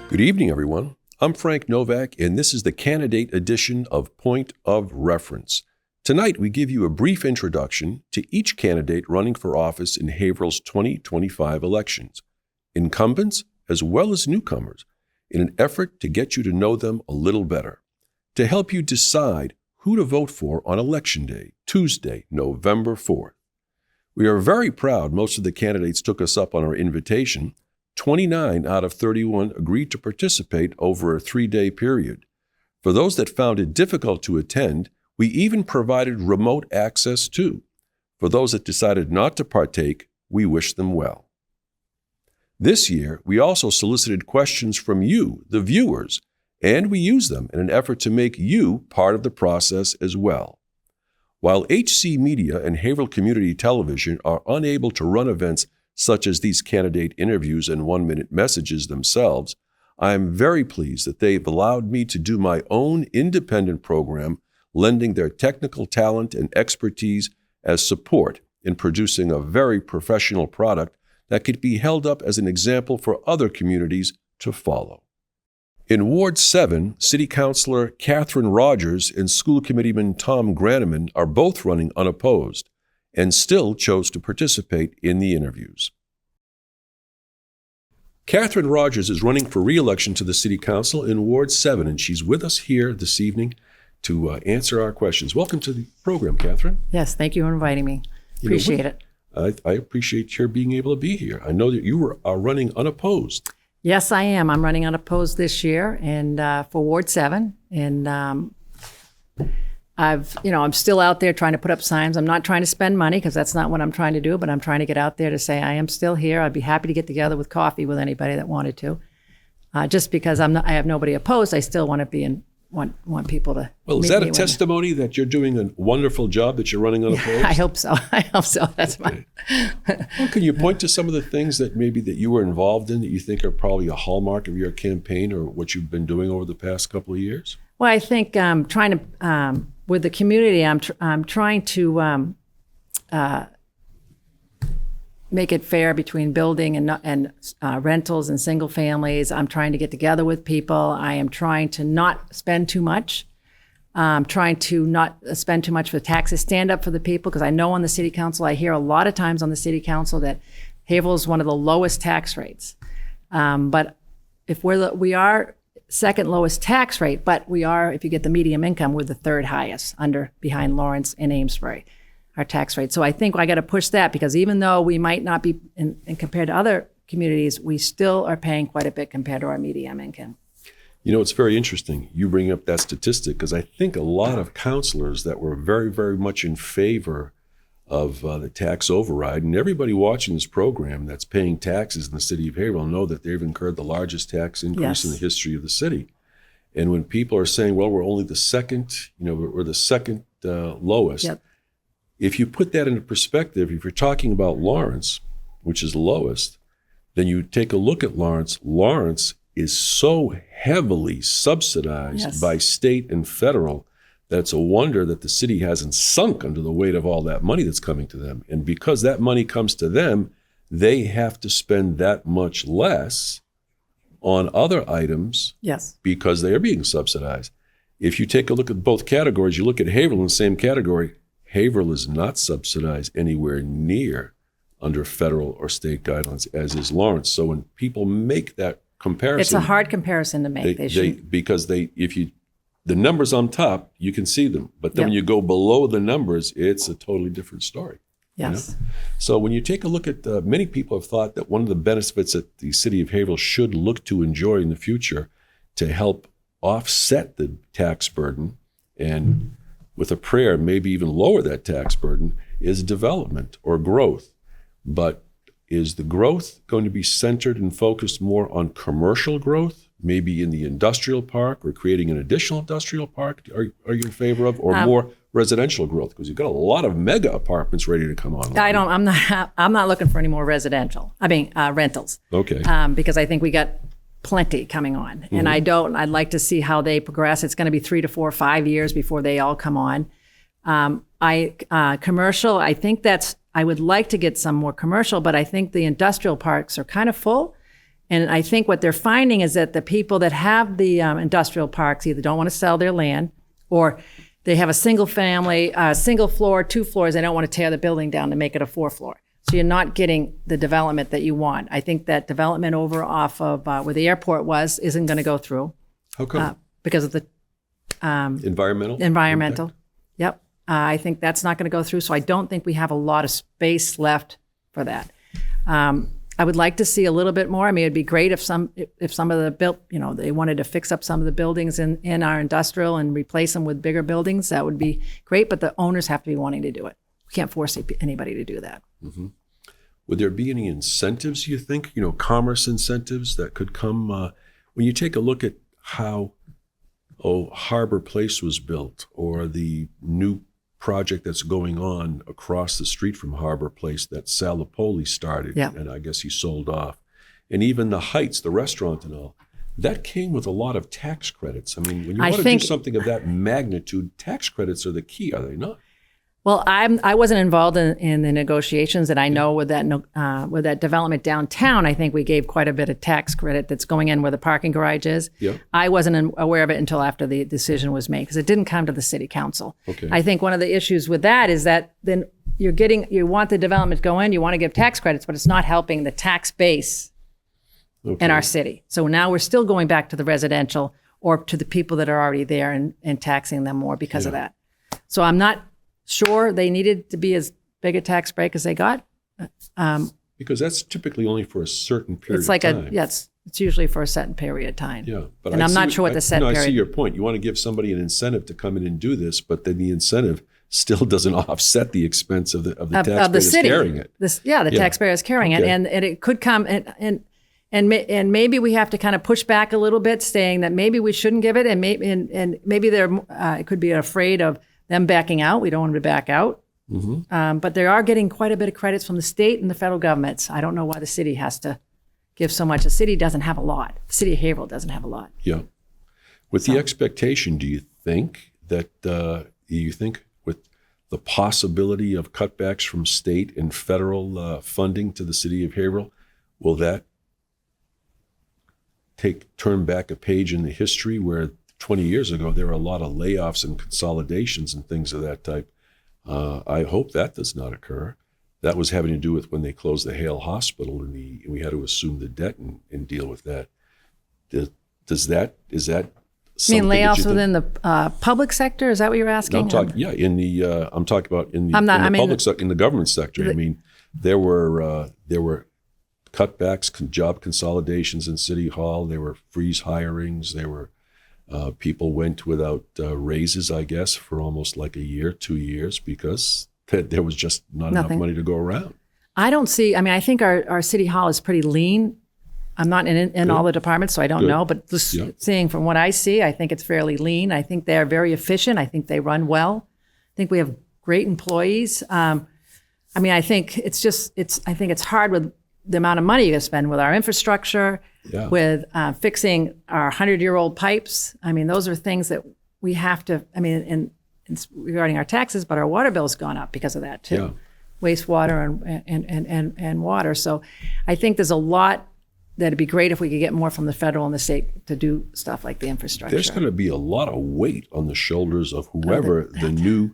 Good evening, everyone. I'm Frank Novak, and this is the candidate edition of Point of Reference. Tonight, we give you a brief introduction to each candidate running for office in Haverhill's 2025 elections, incumbents as well as newcomers, in an effort to get you to know them a little better, to help you decide who to vote for on Election Day, Tuesday, November 4th. We are very proud most of the candidates took us up on our invitation. 29 out of 31 agreed to participate over a 3-day period. For those that found it difficult to attend, we even provided remote access too. For those that decided not to partake, we wish them well. This year, we also solicited questions from you, the viewers, and we used them in an effort to make you part of the process as well. While HC Media and Haverhill Community Television are unable to run events such as these candidate interviews and 1-minute messages themselves, I am very pleased that they've allowed me to do my own independent program, lending their technical talent and expertise as support in producing a very professional product that could be held up as an example for other communities to follow. In Ward 7, City Councilor Catherine Rogers and School Committeeman Tom Graneman are both running unopposed and still chose to participate in the interviews. Catherine Rogers is running for re-election to the City Council in Ward 7, and she's with us here this evening to answer our questions. Welcome to the program, Catherine. Yes, thank you for inviting me. Appreciate it. I appreciate your being able to be here. I know that you are running unopposed. Yes, I am. I'm running unopposed this year and for Ward 7, and I'm still out there trying to put up signs. I'm not trying to spend money because that's not what I'm trying to do, but I'm trying to get out there to say I am still here. I'd be happy to get together with coffee with anybody that wanted to. Just because I have nobody opposed, I still want to be in. Want people to. Well, is that a testimony that you're doing a wonderful job that you're running unopposed? Yeah, I hope so. That's okay. Well, can you point to some of the things that maybe that you were involved in that you think are probably a hallmark of your campaign or what you've been doing over the past couple of years? Well, I think trying to with the community, I'm trying to make it fair between building and rentals and single families. I'm trying to get together with people. I am trying to not spend too much. I'm trying to not spend too much for taxes. Stand up for the people, because I know on the city council, I hear a lot of times on the city council that Haverhill is one of the lowest tax rates. But if we are second lowest tax rate, but we are, if you get the medium income, we're the third highest behind Lawrence and Amesbury. Our tax rate. So I think I got to push that, because even though we might not be, in compared to other communities, we still are paying quite a bit compared to our median income. You know, it's very interesting you bring up that statistic, because I think a lot of councilors that were very, very much in favor of the tax override, and everybody watching this program that's paying taxes in the city of Haverhill know that they've incurred the largest tax increase in the history of the city. And when people are saying, well, we're only the second, we're the second lowest. Yep. If you put that into perspective, if you're talking about Lawrence, which is the lowest, then you take a look at Lawrence. Lawrence is so heavily subsidized by state and federal that it's a wonder that the city hasn't sunk under the weight of all that money that's coming to them. And because that money comes to them, they have to spend that much less on other items because they are being subsidized. If you take a look at both categories, you look at Haverhill in the same category, Haverhill is not subsidized anywhere near under federal or state guidelines, as is Lawrence. So when people make that comparison, it's a hard comparison to make. The numbers on top, you can see them, but then when you go below the numbers, it's a totally different story. Yes. So when you take a look at, many people have thought that one of the benefits that the city of Haverhill should look to enjoy in the future to help offset the tax burden and with a prayer, maybe even lower that tax burden, is development or growth. But is the growth going to be centered and focused more on commercial growth, maybe in the industrial park or creating an additional industrial park? Are you in favor of, or more residential growth? Because you've got a lot of mega apartments ready to come on. I'm not looking for any more rentals. Okay. Because I think we got plenty coming on. And I'd like to see how they progress. It's going to be 3 to 4 or 5 years before they all come on. Commercial, I think I would like to get some more commercial, but I think the industrial parks are kind of full. And I think what they're finding is that the people that have the industrial parks either don't want to sell their land, or they have a single family, single floor, 2 floors. They don't want to tear the building down to make it a 4th floor. So you're not getting the development that you want. I think that development over off of where the airport was isn't going to go through. How come? Because of the Environmental? environmental. impact? Yep. I think that's not going to go through. So I don't think we have a lot of space left for that. I would like to see a little bit more. I mean, it'd be great if some of the they wanted to fix up some of the buildings in our industrial and replace them with bigger buildings. That would be great, but the owners have to be wanting to do it. We can't force anybody to do that. Mm-hmm. Would there be any incentives, you think, commerce incentives that could come when you take a look at how Harbor Place was built, or the new project that's going on across the street from Harbor Place that Salapoli started, and I guess he sold off. And even the Heights, the restaurant and all, that came with a lot of tax credits. I mean, when you want to do something of that magnitude, tax credits are the key, are they not? Well, I wasn't involved in the negotiations, and I know with that development downtown, I think we gave quite a bit of tax credit that's going in where the parking garage is. Yeah. I wasn't aware of it until after the decision was made, because it didn't come to the city council. Okay. I think one of the issues with that is that then you want the development to go in, you want to give tax credits, but it's not helping the tax base in our city. So now we're still going back to the residential or to the people that are already there and taxing them more because of that. So I'm not sure they needed to be as big a tax break as they got. Because that's typically only for a certain period it's like of time. It's usually for a certain period of time. Yeah, but I'm not sure what the set period. I see your point. You want to give somebody an incentive to come in and do this, but then the incentive still doesn't offset the expense of the taxpayers carrying it. The taxpayer is carrying it, and it could come and maybe we have to kind of push back a little bit, saying that maybe we shouldn't give it, and maybe they're it could be afraid of them backing out. We don't want them to back out. Mm-hmm. But they are getting quite a bit of credits from the state and the federal governments. I don't know why the city has to give so much. The city doesn't have a lot. The city of Haverhill doesn't have a lot. Yeah. With the expectation, do you think that with the possibility of cutbacks from state and federal funding to the city of Haverhill, will that turn back a page in the history where 20 years ago there were a lot of layoffs and consolidations and things of that type? I hope that does not occur. That was having to do with when they closed the Hale Hospital, and we had to assume the debt and deal with that. Is that you mean layoffs within the public sector? Is that what you're asking? No, I'm talking about in the government sector. I mean, there were cutbacks, job consolidations in City Hall. There were freeze hirings. There were people went without raises, I guess, for almost like a year, 2 years, because there was just not enough money to go around. I think our City Hall is pretty lean. I'm not in all the departments, so I don't know. But just seeing from what I see, I think it's fairly lean. I think they're very efficient. I think they run well. I think we have great employees. I think it's hard with the amount of money you spend with our infrastructure, with fixing our 100-year-old pipes. I mean, those are things that we have to, and regarding our taxes, but our water bill's gone up because of that too. Yeah. Wastewater and water. So I think there's a lot that it'd be great if we could get more from the federal and the state to do stuff like the infrastructure. There's going to be a lot of weight on the shoulders of whoever the new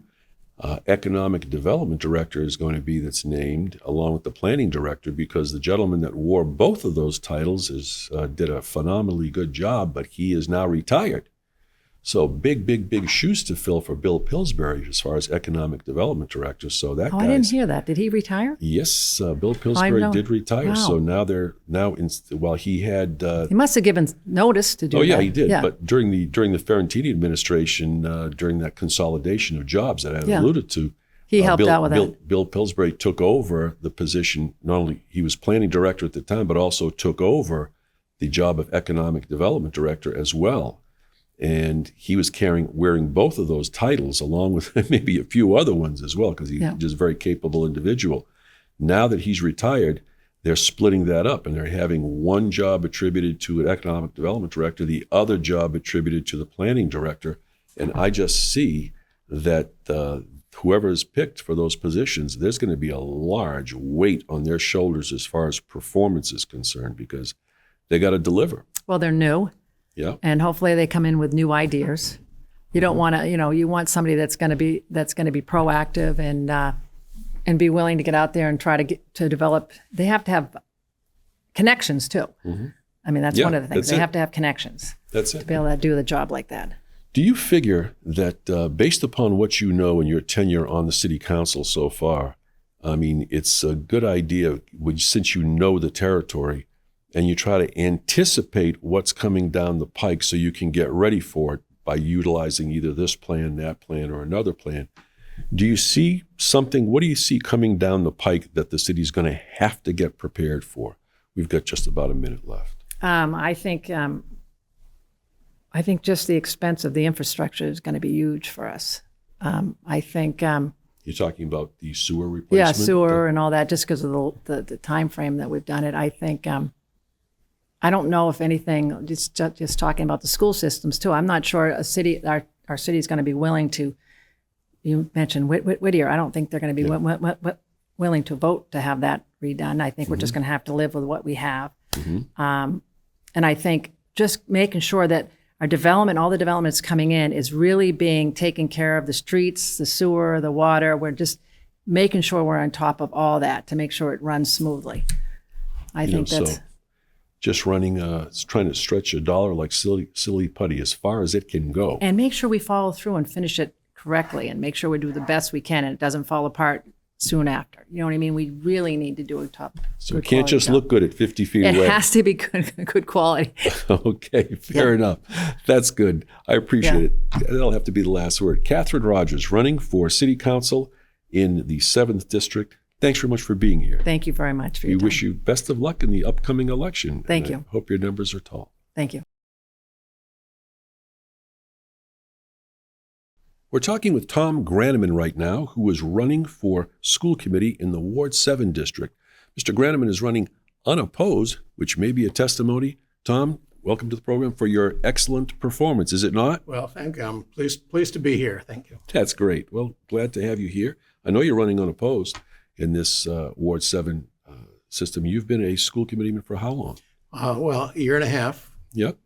economic development director is going to be that's named, along with the planning director, because the gentleman that wore both of those titles did a phenomenally good job, but he is now retired. So big shoes to fill for Bill Pillsbury as far as economic development director. So that I didn't hear that. Did he retire? Yes, Bill Pillsbury did retire. Wow. So now he had. He must have given notice to do that. Oh yeah, he did. Yeah. But during the Ferentini administration, during that consolidation of jobs that I had alluded to, he helped out with that. Bill Pillsbury took over the position. Not only he was planning director at the time, but also took over the job of economic development director as well. And he was wearing both of those titles, along with maybe a few other ones as well, because he's just a very capable individual. Now that he's retired, they're splitting that up, and they're having one job attributed to an economic development director, the other job attributed to the planning director. And I just see that whoever is picked for those positions, there's going to be a large weight on their shoulders as far as performance is concerned, because they got to deliver. Well, they're new, Yeah. and hopefully they come in with new ideas. You don't want to, you want somebody that's going to be proactive and be willing to get out there and try to develop. They have to have connections too. I mean, that's one of the things. They have to have connections That's it. to be able to do the job like that. Do you figure that based upon what you know and your tenure on the city council so far, I mean, it's a good idea since you know the territory and you try to anticipate what's coming down the pike so you can get ready for it by utilizing either this plan, that plan, or another plan. Do you see something, what do you see coming down the pike that the city's going to have to get prepared for? We've got just about a minute left. I think just the expense of the infrastructure is going to be huge for us. I think. You're talking about the sewer replacement? Yeah, sewer and all that, just because of the time frame that we've done it. I think. I don't know if anything. Just talking about the school systems too. I'm not sure our city is going to be willing to. You mentioned Whittier. I don't think they're going to be willing to vote to have that redone. I think we're just going to have to live with what we have. And I think just making sure that our development, all the development that's coming in, is really being taken care of. The streets, the sewer, the water. We're just making sure we're on top of all that to make sure it runs smoothly. I think that's. So just running, trying to stretch a dollar like silly putty as far as it can go. And make sure we follow through and finish it correctly and make sure we do the best we can and it doesn't fall apart soon after. You know what I mean? We really need to do a top. So it can't just look good at 50 feet away. It has to be good quality. Okay, fair enough. That's good. I appreciate it. That'll have to be the last word. Catherine Rogers, running for City Council in the 7th District. Thanks very much for being here. Thank you very much for your time. We wish you best of luck in the upcoming election. Thank you. I hope your numbers are tall. Thank you. We're talking with Tom Graneman right now, who is running for school committee in the Ward 7 district. Mr. Graneman is running unopposed, which may be a testimony. Tom, welcome to the program for your excellent performance, is it not? Well, thank you. I'm pleased to be here. Thank you. That's great. Well, glad to have you here. I know you're running unopposed in this Ward 7 system. You've been a school committeeman for how long? Well, a year and a half. Yep.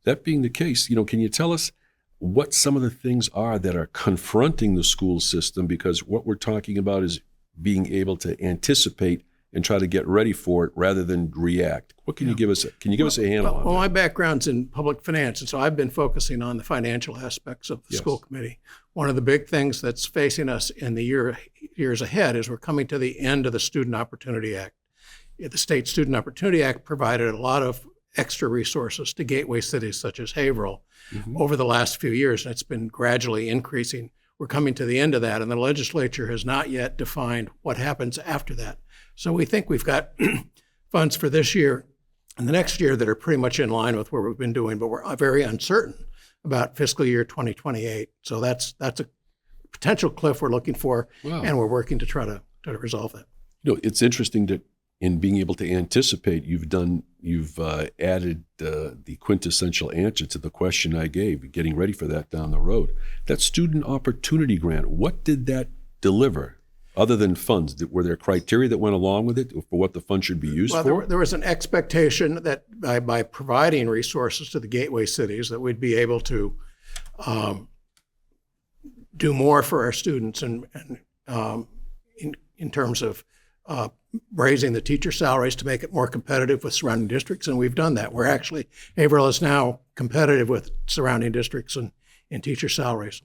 That being the case, can you tell us what some of the things are that are confronting the school system? Because what we're talking about is being able to anticipate and try to get ready for it rather than react. What can you give us? Can you give us a handle on that? Well, my background's in public finance, and so I've been focusing on the financial aspects of the school committee. One of the big things that's facing us in the years ahead is we're coming to the end of the Student Opportunity Act. The State Student Opportunity Act provided a lot of extra resources to gateway cities such as Haverhill over the last few years, and it's been gradually increasing. We're coming to the end of that, and the legislature has not yet defined what happens after that. So we think we've got funds for this year and the next year that are pretty much in line with what we've been doing, but we're very uncertain about fiscal year 2028. So that's a potential cliff we're looking for, and we're working to try to resolve that. It's interesting that in being able to anticipate, you've added the quintessential answer to the question I gave, getting ready for that down the road. That Student Opportunity Grant, what did that deliver? Other than funds, were there criteria that went along with it for what the fund should be used for? There was an expectation that by providing resources to the gateway cities that we'd be able to do more for our students and in terms of raising the teacher salaries to make it more competitive with surrounding districts, and we've done that. Haverhill is now competitive with surrounding districts in teacher salaries.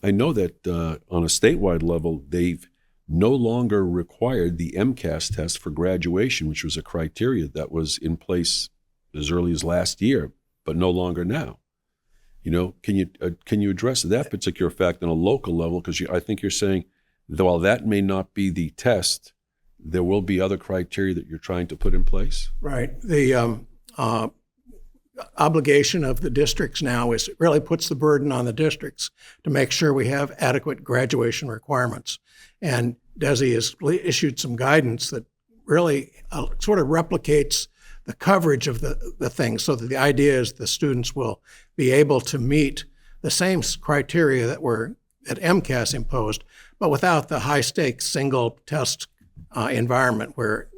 I know that on a statewide level, they've no longer required the MCAS test for graduation, which was a criteria that was in place as early as last year, but no longer now. Can you address that particular fact on a local level? Because I think you're saying, while that may not be the test, there will be other criteria that you're trying to put in place? Right. The obligation of the districts now is it really puts the burden on the districts to make sure we have adequate graduation requirements. And DESE has issued some guidance that really sort of replicates the coverage of the thing, so that the idea is the students will be able to meet the same criteria that MCAS imposed, but without the high-stakes single test environment where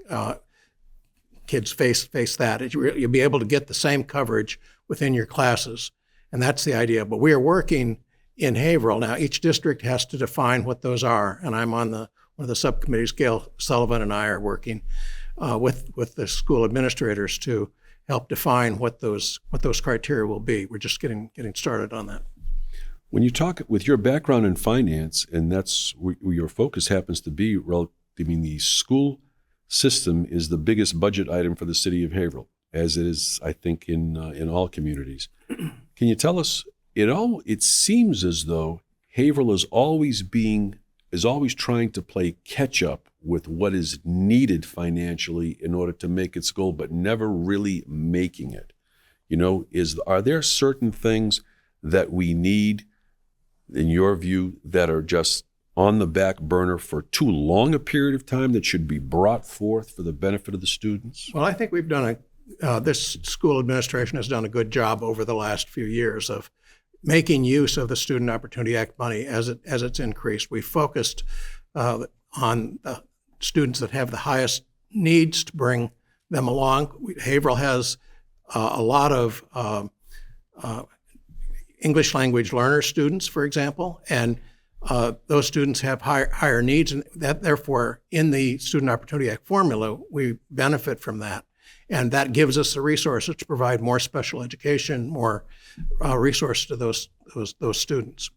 kids face that. You'll be able to get the same coverage within your classes, and that's the idea. But we are working in Haverhill now. Each district has to define what those are, and I'm on one of the subcommittees. Gail Sullivan and I are working with the school administrators to help define what those criteria will be. We're just getting started on that. When you talk with your background in finance, and that's where your focus happens to be, the school system is the biggest budget item for the city of Haverhill, as it is, I think, in all communities. Can you tell us, it seems as though Haverhill is always trying to play catch up with what is needed financially in order to make its goal, but never really making it. Are there certain things that we need, in your view, that are just on the back burner for too long a period of time that should be brought forth for the benefit of the students? Well, I think we've done this school administration has done a good job over the last few years of making use of the Student Opportunity Act money as it's increased. We focused on the students that have the highest needs to bring them along. Haverhill has a lot of English language learner students, for example, and those students have higher needs, and that therefore in the Student Opportunity Act formula, we benefit from that. And that gives us the resources to provide more special education, more resources to those students.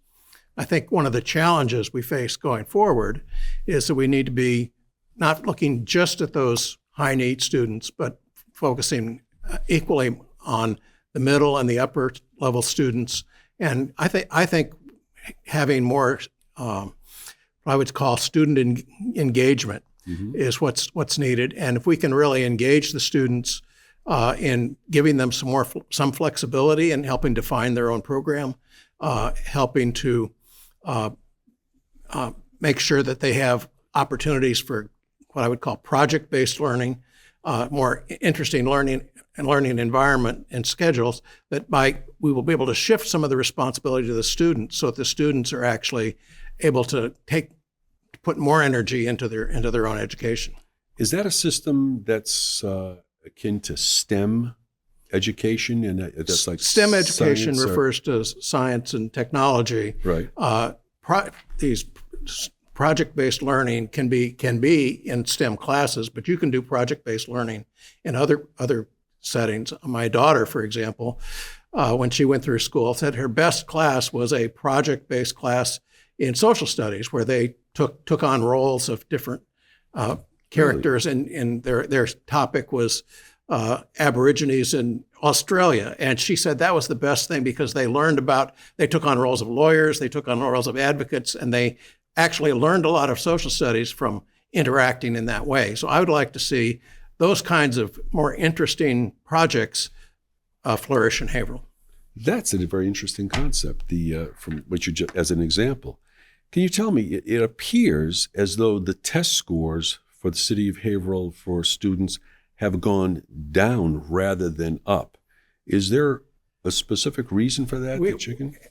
I think one of the challenges we face going forward is that we need to be not looking just at those high need students, but focusing equally on the middle and the upper level students. And I think having more, I would call student engagement is what's needed. And if we can really engage the students in giving them some flexibility and helping define their own program, helping to make sure that they have opportunities for what I would call project-based learning, more interesting learning environment and schedules, that we will be able to shift some of the responsibility to the students, so that the students are actually able to put more energy into their own education. Is that a system that's akin to STEM education? And that's like STEM education refers to science and technology. Right. These project-based learning can be in STEM classes, but you can do project-based learning in other settings. My daughter, for example, when she went through school, said her best class was a project-based class in social studies, where they took on roles of different characters, really? and their topic was Aborigines in Australia. And she said that was the best thing, because they took on roles of lawyers, they took on roles of advocates, and they actually learned a lot of social studies from interacting in that way. So I would like to see those kinds of more interesting projects flourish in Haverhill. That's a very interesting concept, from what you just, as an example. Can you tell me, it appears as though the test scores for the city of Haverhill for students have gone down rather than up. Is there a specific reason for that,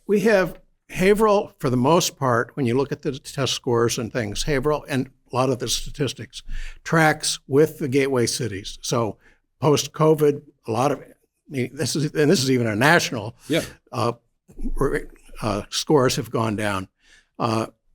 We have Haverhill, for the most part, when you look at the test scores and things, Haverhill and a lot of the statistics tracks with the gateway cities. So post-COVID, a lot of this is even a national scores have gone down.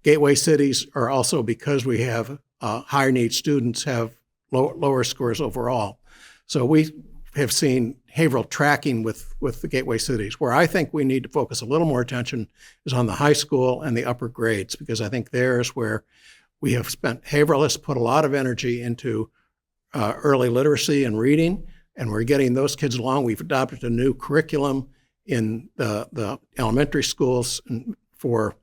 Gateway cities are also, because we have higher need students, have lower scores overall. So we have seen Haverhill tracking with the gateway cities. Where I think we need to focus a little more attention is on the high school and the upper grades, because I think there's where we have Haverhill has put a lot of energy into early literacy and reading, and we're getting those kids along. We've adopted a new curriculum in the elementary schools for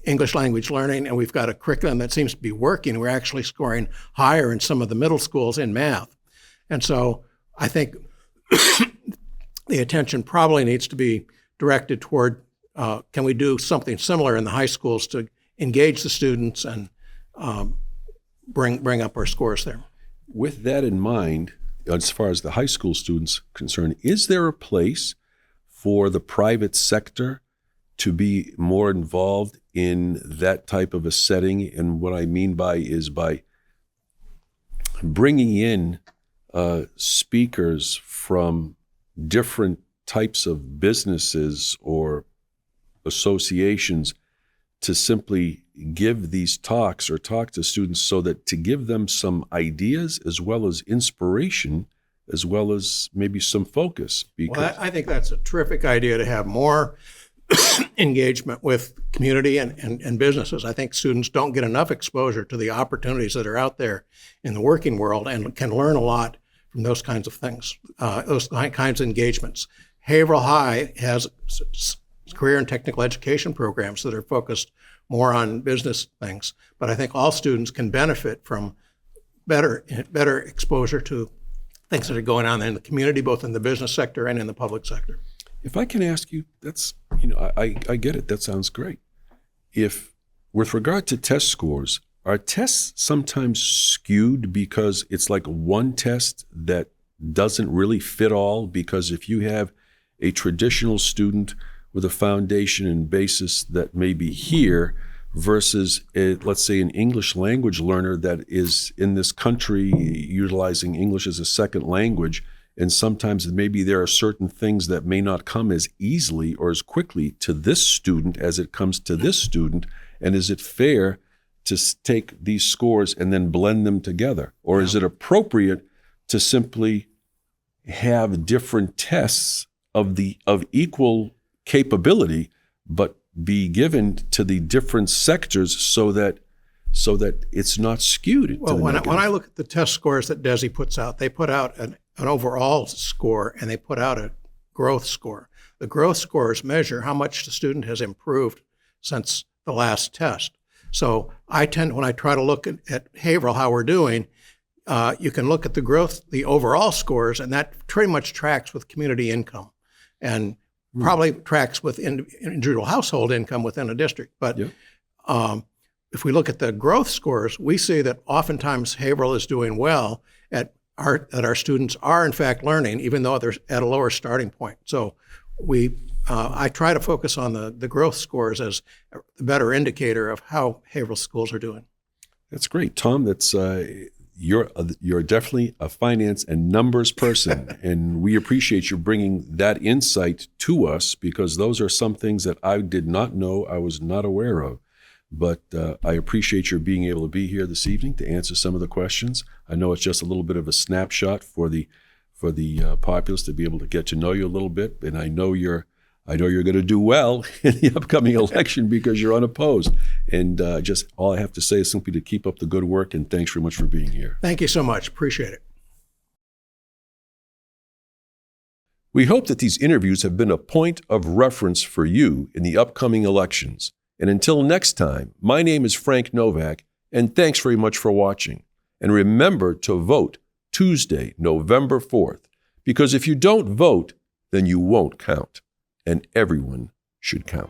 English language learning, and we've got a curriculum that seems to be working. We're actually scoring higher in some of the middle schools in math. And so I think the attention probably needs to be directed toward, can we do something similar in the high schools to engage the students and bring up our scores there. With that in mind, as far as the high school students concerned, is there a place for the private sector to be more involved in that type of a setting? And what I mean by bringing in speakers from different types of businesses or associations to simply give these talks or talk to students, so that to give them some ideas as well as inspiration, as well as maybe some focus. Well, I think that's a terrific idea, to have more engagement with community and businesses. I think students don't get enough exposure to the opportunities that are out there in the working world, and can learn a lot from those kinds of things, those kinds of engagements. Haverhill High has career and technical education programs that are focused more on business things, but I think all students can benefit from better exposure to things that are going on in the community, both in the business sector and in the public sector. If I can ask you, that's, I get it. That sounds great. If, with regard to test scores, are tests sometimes skewed because it's like one test that doesn't really fit all? Because if you have a traditional student with a foundation and basis that may be here versus, let's say, an English language learner that is in this country utilizing English as a second language, and sometimes maybe there are certain things that may not come as easily or as quickly to this student as it comes to this student, and is it fair to take these scores and then blend them together? Or is it appropriate to simply have different tests of equal capability, but be given to the different sectors so that it's not skewed? Well, when I look at the test scores that DESE puts out, they put out an overall score, and they put out a growth score. The growth scores measure how much the student has improved since the last test. So when I try to look at Haverhill, how we're doing, you can look at the overall scores, and that pretty much tracks with community income, and probably tracks with individual household income within a district. But if we look at the growth scores, we see that oftentimes Haverhill is doing well that our students are in fact learning, even though they're at a lower starting point. So I try to focus on the growth scores as a better indicator of how Haverhill schools are doing. That's great, Tom. That's you're definitely a finance and numbers person, and we appreciate you bringing that insight to us, because those are some things that I did not know, I was not aware of. But I appreciate your being able to be here this evening to answer some of the questions. I know it's just a little bit of a snapshot for the populace to be able to get to know you a little bit, and I know you're going to do well in the upcoming election because you're unopposed. And just all I have to say is simply to keep up the good work, and thanks very much for being here. Thank you so much. Appreciate it. We hope that these interviews have been a point of reference for you in the upcoming elections. And until next time, my name is Frank Novak, and thanks very much for watching. And remember to vote Tuesday, November 4th, because if you don't vote, then you won't count. And everyone should count.